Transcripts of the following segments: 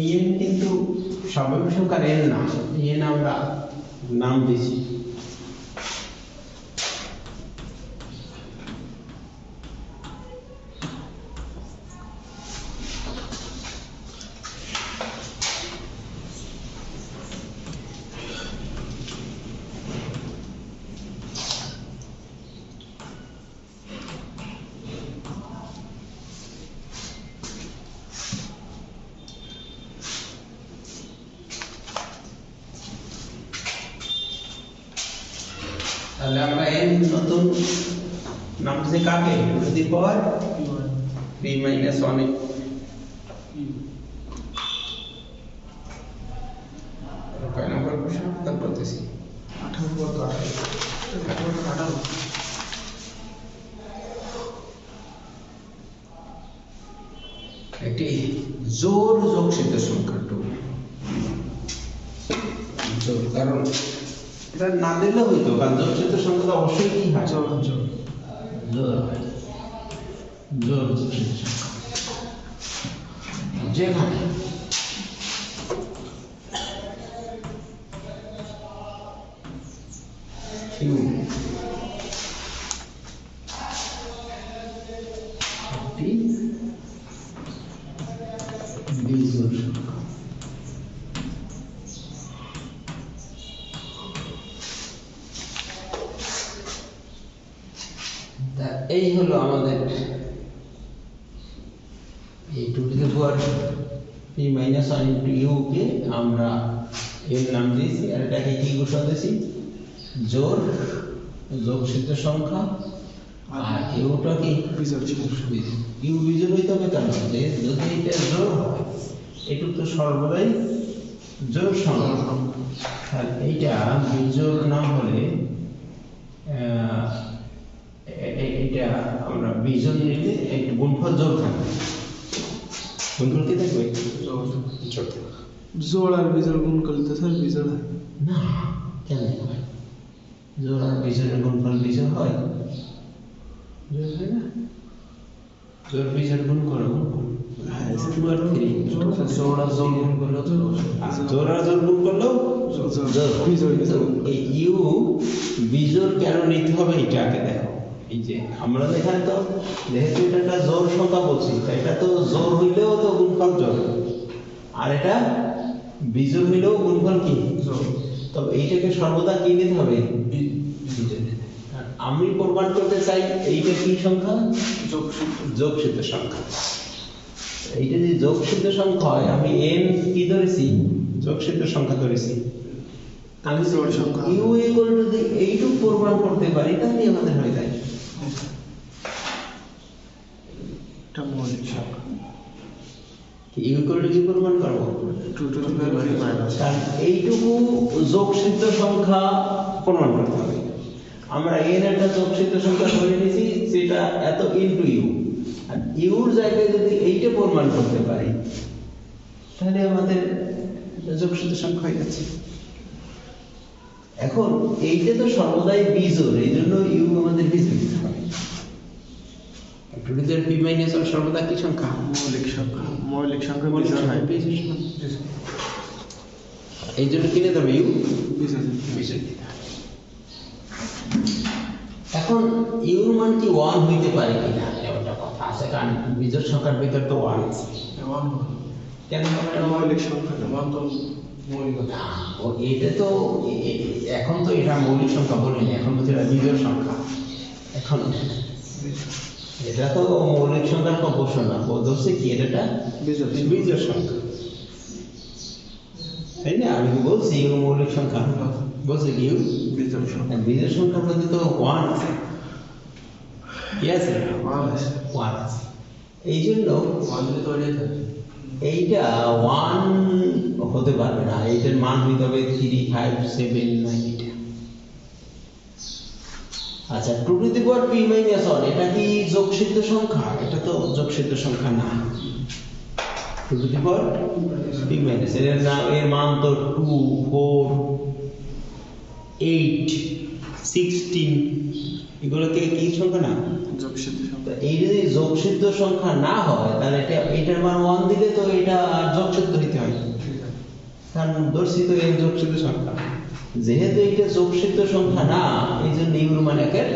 এই n কিন্তু স্বাভাবিক সংখ্যার n না, n আমরা নাম দিয়েছি। তাহলে আমরা n নতুন নাম দিয়েছি কাকে? Two the power p minus 1 কয় নম্বর প্রশ্ন উত্তর করতেছি? 18 একটি জোর যোগসিদ্ধ সংখ্যা টু জোর, কারণ এটা না দিলে হইতো, কারণ যোগসিদ্ধ সংখ্যা তো অবশ্যই কি হয়? জোর হয়, জোর যোগসিদ্ধ সংখ্যা। যেখানে q একটি বিজোড় সংখ্যা, এই হলো আমাদের এই two to the power p minus 1 into u কে আমরা এর নাম দিয়েছি, আর এটাকে কি ঘোষণা দিয়েছি? জোর যোগসিদ্ধ সংখ্যা। আর ইউটা কি? ইউ বিজোড় হইতে হবে, কারণ যে যদি এটা জোর হয় এটুক তো সর্বদাই জোর সংখ্যা, তাহলে এইটা বিজোড় না হলে এটা আমরা বিজোড় নিলে একটু গুণফল জোর থাকবে। গুণফল কি থাকবে? জোর থাকবে। জোড় আর বিজোড় গুণ করলে তো স্যার বিজোড় হয় না, কেন হয়? জোড় আর বিজোড়ের গুণফল বিজোড় হয়? জোড় হয় না। জোড় বিজোড় গুণ করো, হ্যাঁ, 2 আর 3 জোড় আর জোড় গুণ করলেও জোড় আর জোড় গুণ করলেও জোড়। এই ইউ বিজোড় কেন নিতে হবে এটা আগে দেখো। এই যে আমরা এখানে তো যেহেতু এটা একটা জোড় সংখ্যা বলছি, তাই এটা তো জোড় হইলেও তো গুণফল জোড়, আর এটা বিজোড় হইলেও গুণফল কি জোড়। তবে এইটাকে সর্বদা কি নিতে হবে? বিজোড়। আমি প্রমাণ করতে চাই এইটা কি সংখ্যা? যোগসিদ্ধ সংখ্যা। এইটা যদি যোগসিদ্ধ সংখ্যা হয়, আমি n কি ধরেছি? যোগসিদ্ধ সংখ্যা ধরেছি। আমি জোড় সংখ্যা u ইকুয়াল টু দি এইটুক প্রমাণ করতে পারি, তাহলে আমাদের হয়ে যায় এটা মৌলিক সংখ্যা। u ইকুয়াল টু কি প্রমাণ করব? 2 টু দি পাওয়ার মাইনাস, কারণ এইটুকু যোগসিদ্ধ সংখ্যা প্রমাণ করতে হবে। আমরা n একটা যোগসিদ্ধ সংখ্যা ধরে নিয়েছি, সেটা এত ইনটু u, আর ইউর জায়গায় যদি এইটা প্রমাণ করতে পারি, তাহলে আমাদের যোগসিদ্ধ সংখ্যা হয়ে যাচ্ছে। এখন এইটা তো সর্বদাই বিজোড়, এই জন্য ইউ আমাদের বিজোড় দিতে হবে। Two to the power p minus 1 সর্বদা কি সংখ্যা? মৌলিক সংখ্যা। মৌলিক সংখ্যা বিজোড় হয়। এই জন্য কিনে দেবে ইউ বিজোড় দিতে হবে। এখন ইউর মান কি 1 হইতে পারে কিনা এটা কথা আছে, কারণ বিজোড় সংখ্যার ভিতর তো 1 আছে। কেন মৌলিক সংখ্যা মান তো মৌলিক না, এটা তো এখন তো এটা মৌলিক সংখ্যা বলিনি, এখন তো এটা বিজোড় সংখ্যা। এখন এটা তো মৌলিক সংখ্যার অবশ্য না, বলছে কি এটা বিজোড় সংখ্যা, তাই না? আমি কি বলছি ইউ মৌলিক সংখ্যা? বলছে কি ইউ বিজোড় সংখ্যা। বিজোড় সংখ্যার মধ্যে তো 1 আছে, কি আছে? 1 আছে। এই জন্য এইটা 1 হতে পারবে না, এইটার মান হইতে হবে 3, 5, 7, 9 এটা। আচ্ছা, two to the power p minus 1 এটা কি যোগসিদ্ধ সংখ্যা? এটা তো যোগসিদ্ধ সংখ্যা না। Two to the power p minus এর মান তো 2, 4, 8, 16 এগুলো থেকে কি সংখ্যা না? যোগসিদ্ধ তো সংখ্যা এই যদি যোগসিদ্ধ সংখ্যা না হয় তাহলে এটার মান 1 দিলে তো এটা যোগসিদ্ধ হইতে হয়, কারণ দর্শিত এই যোগসিদ্ধ সংখ্যা, যেহেতু এটা যোগসিদ্ধ সংখ্যা না এই জন্য ইউর মান একের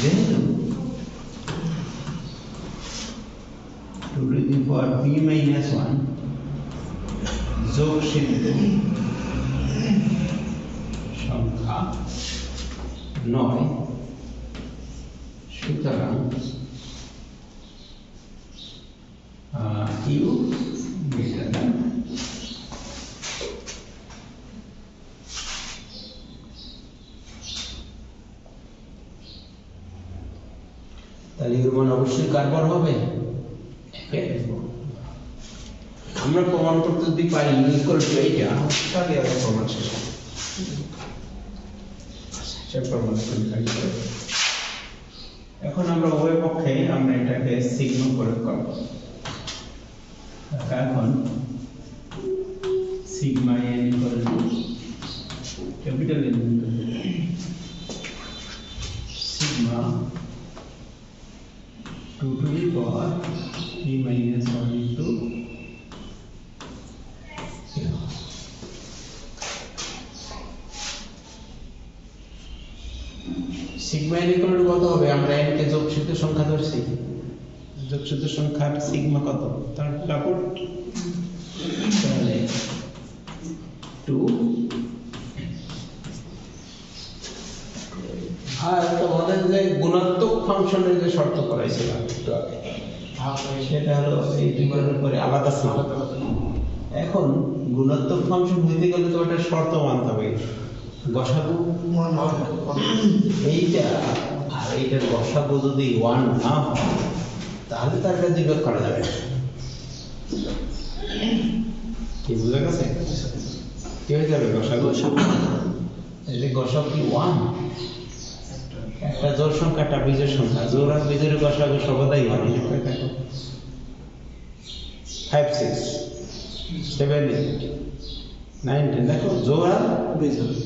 যেহেতু 2 to the power p minus 1 যোগসিদ্ধ সংখ্যা নয়, সুতরাং ইউ গ্রেটার দ্যান তাহলে ইউর মান অবশ্যই কার হবে? আমরা প্রমাণ করতে যদি পারি ইকুয়াল টু এইটা তাহলে আর প্রমাণ শেষ হবে। এখন আমরা উভয় পক্ষে আমরা এটাকে সিগমা প্রয়োগ করব। এখন sigma n equal to capital N sigma 2 to the power p minus 1 into sigma n equal to কত হবে? আমরা n কে যোগসিদ্ধ সংখ্যা ধরছি, যোগসিদ্ধ সংখ্যার সিগমা কত তার লাপট, তাহলে 2 আর তোমাদের যে গুণাত্মক ফাংশনের যে শর্ত করাইছিলাম একটু আগে, সেটা হলো এই দুইটার উপরে আলাদা ছিল। এখন গুণাত্মক ফাংশন হইতে গেলে তো একটা শর্ত মানতে হবে, গসাগু এইটা আর এইটার গসাগু যদি 1 না হয় তাহলে তার কাছে বিয়োগ করা যাবে না। কি বুঝা গেছে? কি হয়ে যাবে গসাগু? এই যে গসাগু কি 1, একটা জোড় সংখ্যা একটা বিজোড় সংখ্যা, জোড় আর বিজোড়ের গসাগু সর্বদাই 1। 5 6 7 8 9 10 দেখো জোড় আর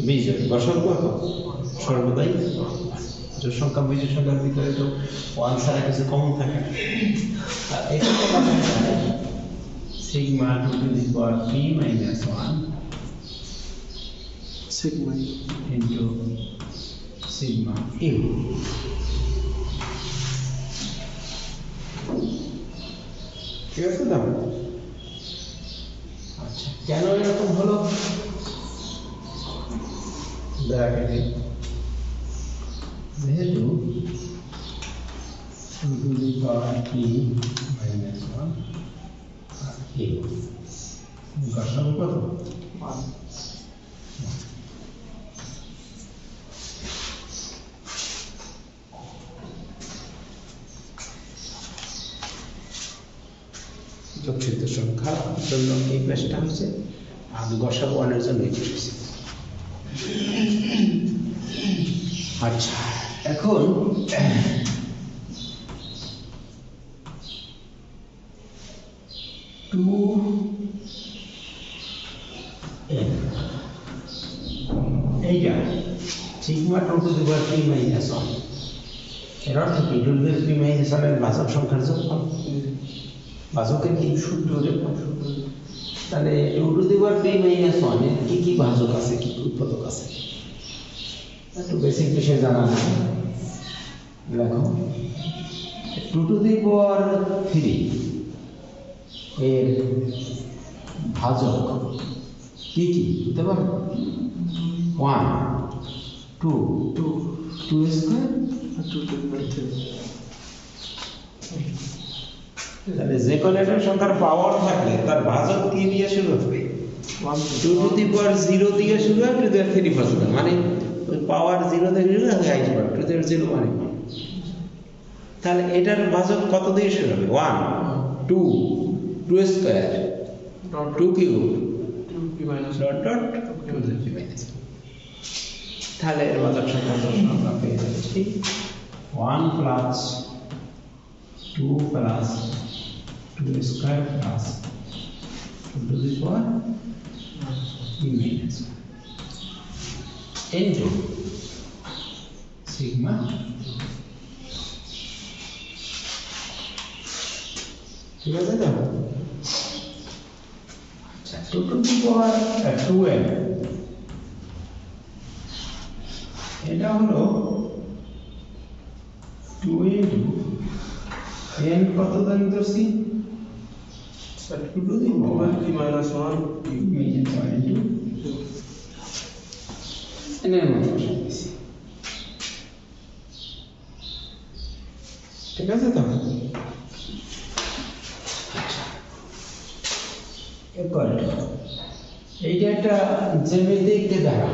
বিজোড় গসাগু কত সর্বদাই জোড় সংখ্যা বিজোড় সংখ্যার ভিতরে তো 1 ছাড়া কিছু কমন থাকে না। আর এটা তো বলা যায় sigma 2 to the power p minus 1 sigma into sigma u। ঠিক আছে তো? আচ্ছা, কেন এরকম হলো? ব্র্যাকেটে যেহেতু 2 to the power p minus 1 R u গসাগু কত? যোগসিদ্ধ সংখ্যার জন্য এই পেশটা হচ্ছে আর গসাগু 1 এর জন্য এই পেশ। আচ্ছা, এখন এইটা sigma 2 to the power p minus 1 এর অর্থ কি? 2 to the power p minus 1 এর বাচক সংখ্যার যোগফল, বাচকের কি সূত্র? তাহলে 2 to the power p minus 1 এর কি কি ভাজক আছে, কি উৎপাদক আছে, একটু বেসিক বিষয় জানা আছে। দেখো 2 to the power 3 এর ভাজক কি কি হতে পারে? 1 2 2 স্কয়ার 2 তাহলে যে কোনো একটা সংখ্যার পাওয়ার থাকলে তার ভাজক কি দিয়ে শুরু হবে? 2 to the power 0 দিয়ে শুরু হয়, 2 to the power 3 ভাজক, মানে ওই পাওয়ার 0 থেকে শুরু হয় আসবে 2 to the power 0 মানে। তাহলে এটার ভাজক কত দিয়ে শুরু হবে? 1 2 2 square 2 cube dot dot 2 to the power minus 1। তাহলে এর ভাজক সংখ্যা আমরা পেয়ে যাচ্ছি 1 plus 2 plus 2 square plus 2 to the power p minus 1। Into sigma ঠিক আছে তো আচ্ছা 2 টু দি পাওয়ার 2n এটা হলো 2 ইনটু n কত দান ধরছি 2 to the power p minus 1 into n এর মতো বসাইছি ঠিক আছে তো এরপর এইটা একটা জ্যামিতিক ধারা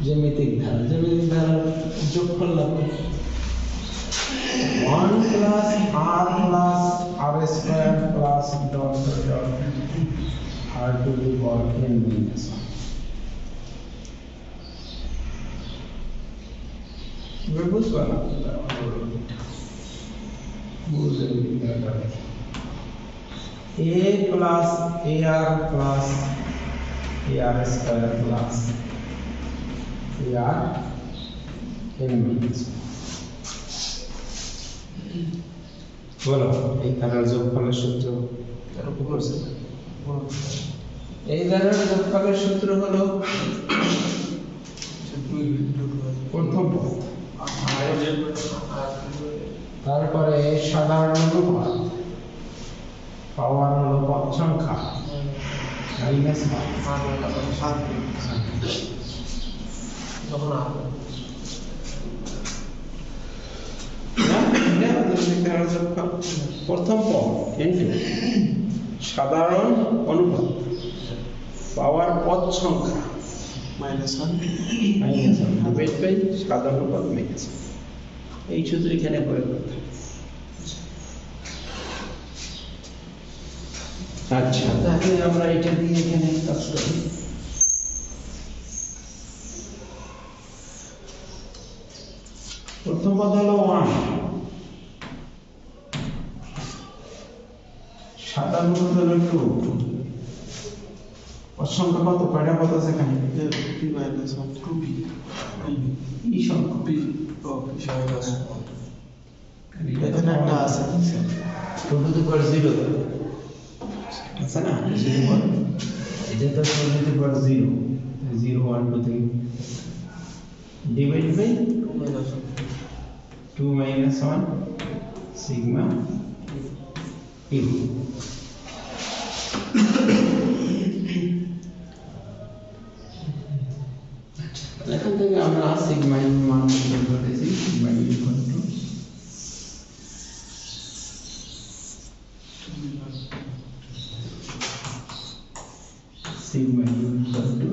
জ্যামিতিক ধারা যোগফল লাগবে 1 plus r plus r square plus dot dot r two the power n minus 1 বুঝবা না a plus ar plus ar square plus ar n minus বলো এই ধারার যোগফলের সূত্র এই ধারার যোগফলের সূত্র হলো প্রথম পদ তারপরে সাধারণ অনুপাত পাওয়ার হলো পদ সংখ্যা মাইনাস প্রথম পদ ইনটু সাধারণ অনুপাত পাওয়ার পদ সংখ্যা minus 1 ডিভাইড বাই সাধারণ অনুপাত মাইনাস এই সূত্র এখানে প্রয়োগ করতে হবে। আচ্ছা তাহলে আমরা এটা দিয়ে এখানে কাজ করি প্রথম পদ হলো 1 সাধারণ অনুপাত হলো 2 পদ সংখ্যা কত কয়টা পদ আছে এখানে p minus 1 2p এই সংখ্যা p minus 1 এখানে একটা আছে 2 টু দি পাওয়ার 0 আছে না এটা তো 2 to the power 0 0 1 2 3 divide by 2 minus 1 sigma p এখান থেকে আমরা সিগমা এর মান বের করতেছি sigma equal to sigma equal to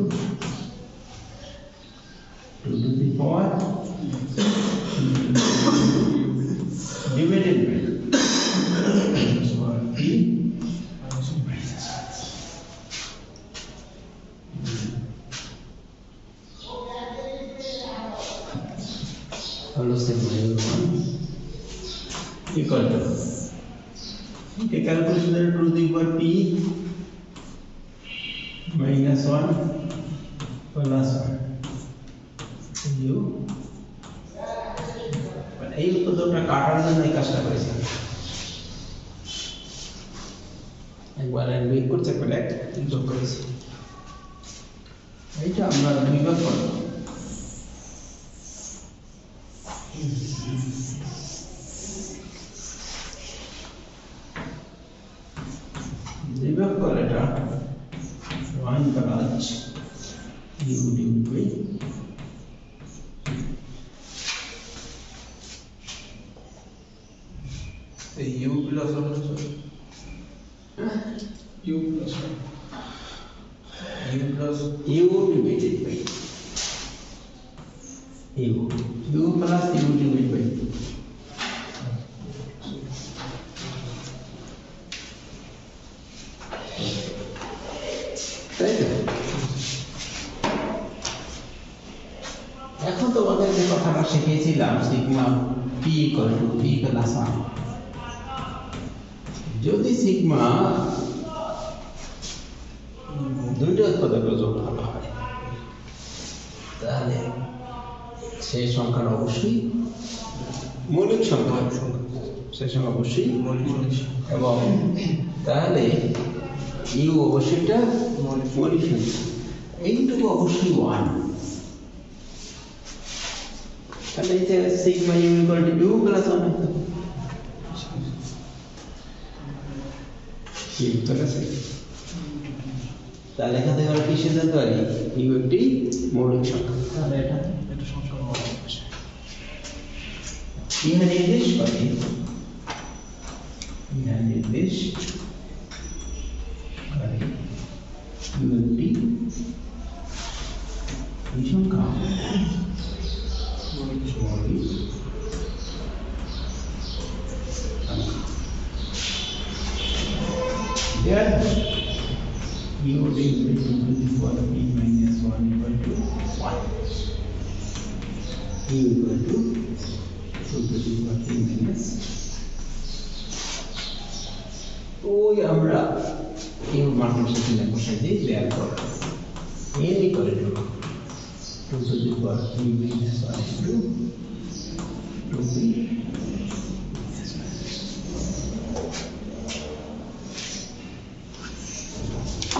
2 to the power divided by p minus 1 হলো sigma equal to এই ক্যালকুলেশনের 2 to the power p minus 1 plus 1 u এই উত্তরটা কাটার জন্য এই কাজটা করেছি একবার বের করতে পারে যোগ করেছি এইটা আমরা দুই ভাগ করব দুই ভাগ করে এটা 1 plus u divided by u plus 1 u plus 1 u plus u divided by u plus u divided by তাই তো এখন তোমাদের যে কথাটা শিখিয়েছিলাম sigma p equal to p plus 1 যদি সিগমা 2 দুইটা উৎপাদকের যোগফল হয় তাহলে সেই সংখ্যাটা অবশ্যই মৌলিক সংখ্যা হবে, সেই সংখ্যা অবশ্যই এবং তাহলে ইউ অবশ্যইটা মৌলিক সংখ্যা, এইটুকু অবশ্যই 1। তাহলে এই যে sigma u equal to u plus 1 কি উত্তর আছে? তাহলে এখান থেকে আমরা কি সিদ্ধান্ত পারি? ইউ একটি মৌলিক সংখ্যা। তাহলে এটা সংখ্যা ইহা নির্দেশ করে, ইহা নির্দেশ করে ইউ একটি এই সংখ্যা মৌলিক therefore u equal to the power of p minus 1 equal to 1. U equal to 2 to the power of p minus ওই আমরা এই মানগুলোর সাথে বসাই দিই। therefore n equal to 2 to the power of p minus 1 into 2p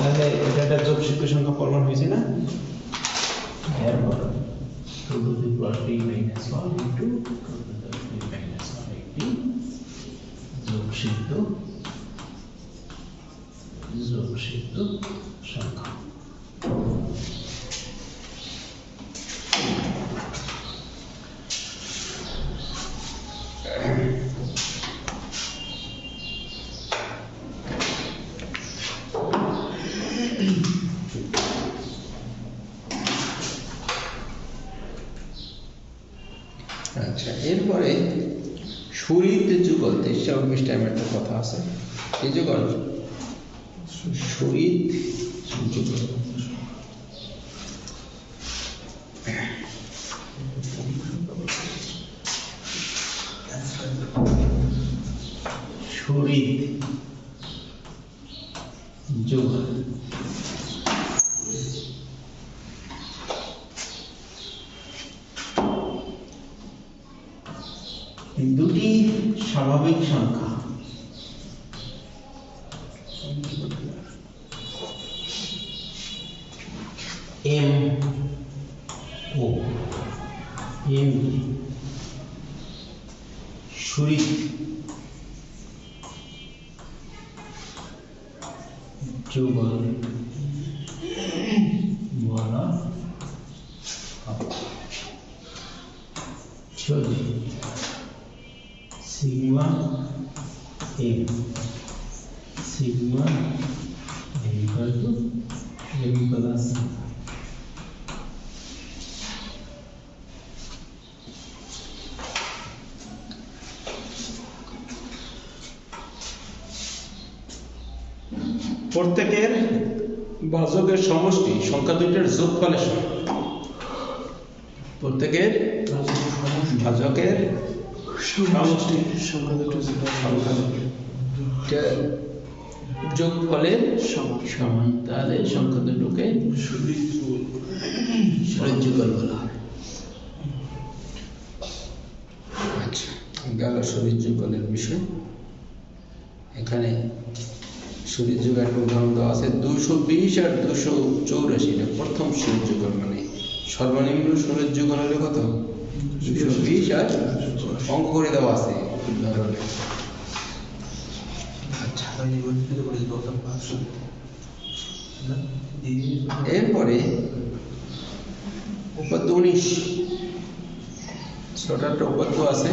তাহলে এটা একটা যোগসূত্র সংখ্যা প্রমাণ হয়েছে না? এরপর 2 to the power 3 minus 1 into 2 to the 3 minus 1 একটি যোগসূত্র সংখ্যা। আচ্ছা, এরপরে শরীর যুগল 23 টাইমের একটা কথা আছে। এই যুগল শরীর যুগল শরীর যুগল দুটি স্বাভাবিক সংখ্যা m ও m শরীর যুগল বলা যদি sigma m equal to m plus প্রত্যেকের ভাজকের সমষ্টি সংখ্যা দুইটার যোগফলের সমান। প্রত্যেকের ভাজকের সমষ্টি সংখ্যা দুটোর যোগফলের সমান। তাহলে সংখ্যা দুটোকে শরীর যুগল বলা হয়। আচ্ছা, গেল শরীর যুগলের বিষয়। এখানে শরীর যুগের একটা উদাহরণ দেওয়া আছে 220 আর 284। এটা প্রথম শরীর যুগল, মানে সর্বনিম্ন শরীর যুগল হলে কত? 220 আর অঙ্ক করে দেওয়া আছে উদাহরণে। আচ্ছা, এরপরে উপাদ্য 19 ছোট একটা উপাদ্য আছে।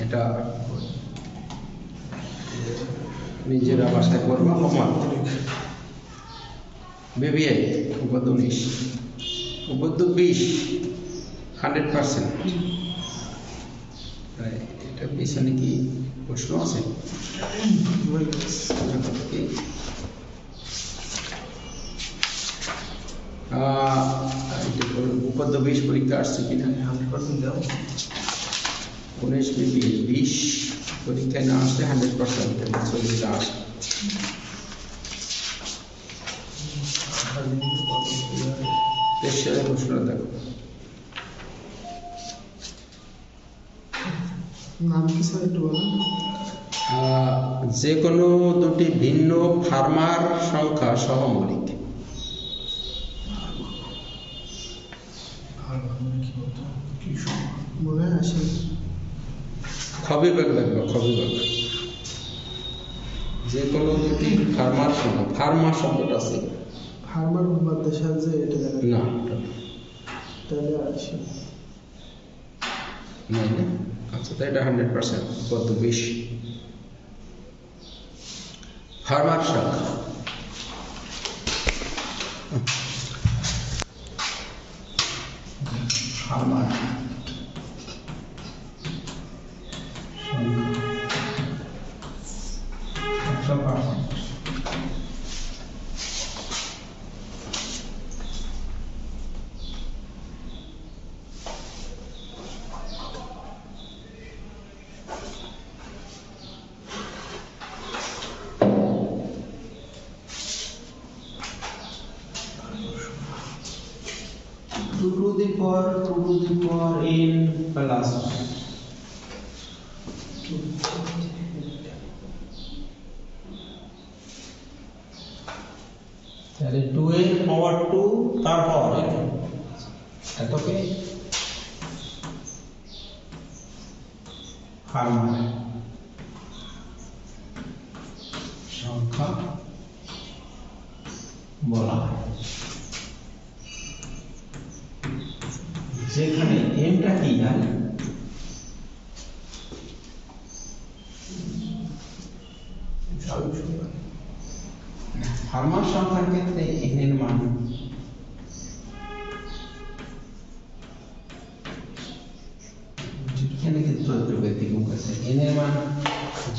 এটা নিজেরা বাসায় করবা হোমওয়ার্ক। বিবিএ উপাদ্য 19 উপাদ্য 20 100%। এটা পিছনে কি প্রশ্ন আছে? উপাদ্য 20 পরীক্ষা আসছে কিনা? 100% দাও। 19 বিবিএ 20 পরীক্ষায় না আসলে 100% চলে আসে। স্পেশাল প্রশ্নটা দেখো। নাম কি স্যার একটু বলেন? যে কোনো দুটি ভিন্ন ফার্মার সংখ্যা সহমৌলিক। মনে আসে খবির ব্যাগ লাগবে, খবির ব্যাগ। যে কোনো দুটি ফার্মার সংখ্যা, ফার্মার শব্দটা আছে ফার্মার বাদ্যের সাহায্যে এটা দেখা না, তাহলে আসে নাই না। আচ্ছা, তো এটা 100% কত বেশি ফার্মার সংখ্যা। ফার্মার two to the power n plus 1. তাহলে 2 এর পাওয়ার 2 তার পাওয়ার এতকে ফার্মার সংখ্যা বলা হয়, যেখানে এমটা কি জানি ফার্মার সংখ্যার ক্ষেত্রে n এর মান এখানে কিন্তু একটু ব্যতিক্রম আছে, n এর মান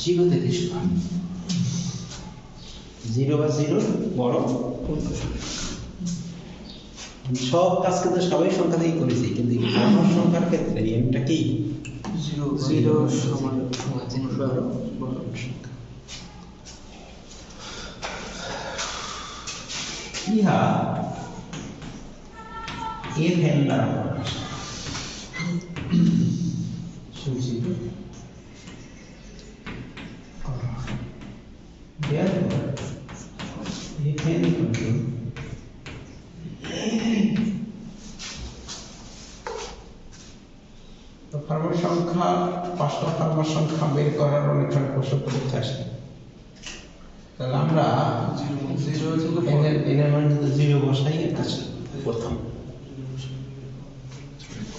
0 থেকে শুরু, 0 বা 0 বড় সব কাজ কিন্তু সবাই সংখ্যা দিয়ে করেছি, কিন্তু ফার্মার সংখ্যার ক্ষেত্রে এমটা কি 0 সমান বড় সংখ্যা। ইহা fn দ্বারা প্রকাশ সূচিত। Therefore, fn equal to তো ফার্মার সংখ্যা, 5টা ফার্মার সংখ্যা বের করার অনেকখানি প্রশ্ন পরীক্ষা আসে। তাহলে আমরা এনের মান যদি 0 বসাই, এটা প্রথম।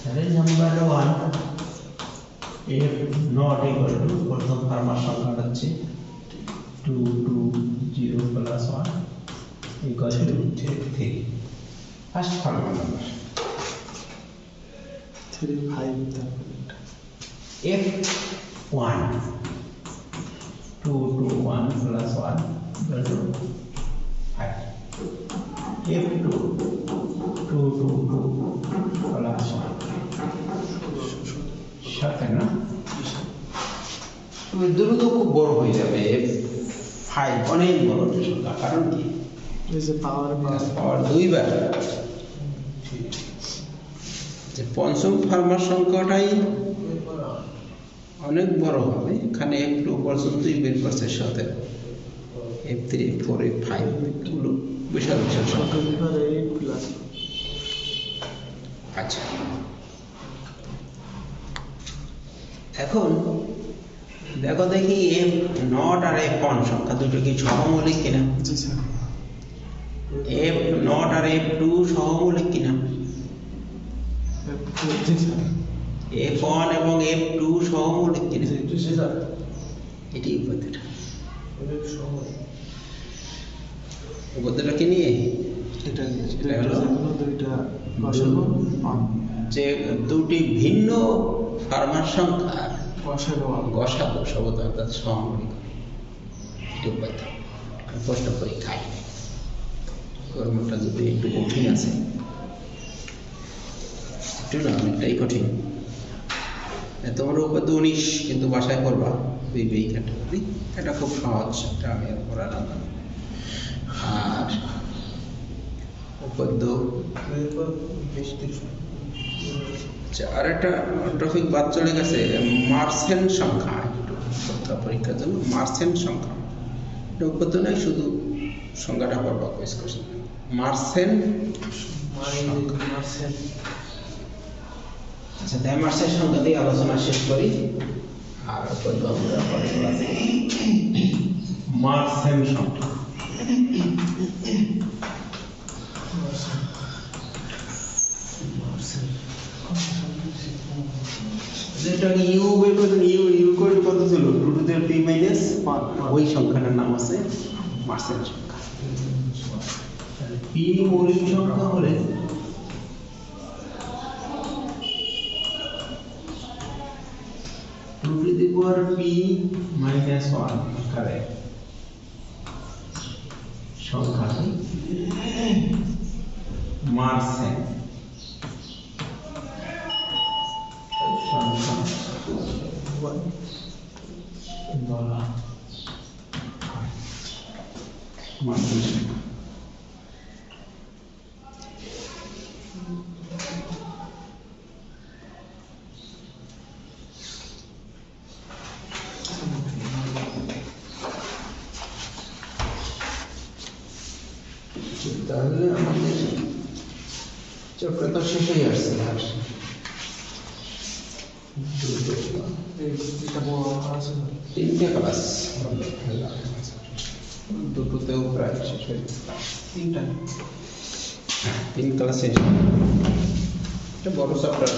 তাহলে number 1 f not equal to প্রথম ফার্মার সংখ্যাটা হচ্ছে 2 2 0 plus 1 equal to 3। First farmer number 3 5 তারপর f1 2 2 1 plus 1 equal to 5। f2 2 2 2 plus 1 7 না, তুমি দ্রুত খুব বড় হয়ে যাবে। f5 অনেক বড় সংখ্যা, কারণ কি এই যে পাওয়ার পাওয়ার 2 বার, যে পঞ্চম ফার্মার সংখ্যাটাই অনেক বড় হবে। এখানে f2 পর্যন্তই বের করছে, সাথে f3 f4 f5 এগুলো বিশাল বিশাল সংখ্যা। আচ্ছা, এখন দেখো দেখি f0 আর f1 সংখ্যা দুটো কি সহমৌলিক কিনা। f0 আর f2 সহমৌলিক কিনা, f1 এবং f2 সহমৌলিক কিনা, এটি উপাদানটা। উপাদানটাকে নিয়ে যে দুটি ভিন্ন ফার্মার সংখ্যার গসাগু শব্দ অর্থাৎ সহমৌলিক, এটি উপাদান। প্রশ্ন পরীক্ষায় কর্মটা যদি একটু কঠিন আছে, একটু না অনেকটাই কঠিন। তোমরা উপাদ্য 19 কিন্তু বাসায় করবা, এটা খুব সহজ, এটা আমি আর করালাম না। আর পদ্য। আচ্ছা, আর একটা টপিক বাদ চলে গেছে, মার্সেন সংখ্যা। একটু পরীক্ষা পরীক্ষার জন্য মার্সেন সংখ্যা, এটা উপদ্য নয়, শুধু সংখ্যাটা পড়বা কোয়েস কোশ্চেন। মার্সেন সংখ্যা। আচ্ছা, তাই মার্সেন সংখ্যা দিয়ে আলোচনা শেষ করি, আর পদ্য আমরা পরের ক্লাসে। মার্সেন সংখ্যা। যেটা ইউ বের করতে ইউ করে কত ছিল 2 টু দি p মাইনাস 1, ওই সংখ্যাটার নাম আছে মার্সেন সংখ্যা। p মৌলিক সংখ্যা হলে two to the power p minus 1 আকারে সংখ্যাটি মার্সেন সংখ্যা বলা হয়। মার্সেন সংখ্যা। তাহলে আমাদের চ্যাপ্টারটা শেষ হয়ে আসছে। আর তিনটে ক্লাস দুটোতেও প্রায় শেষ হয়ে তিন ক্লাস শেষ। এটা বড় চ্যাপ্টার।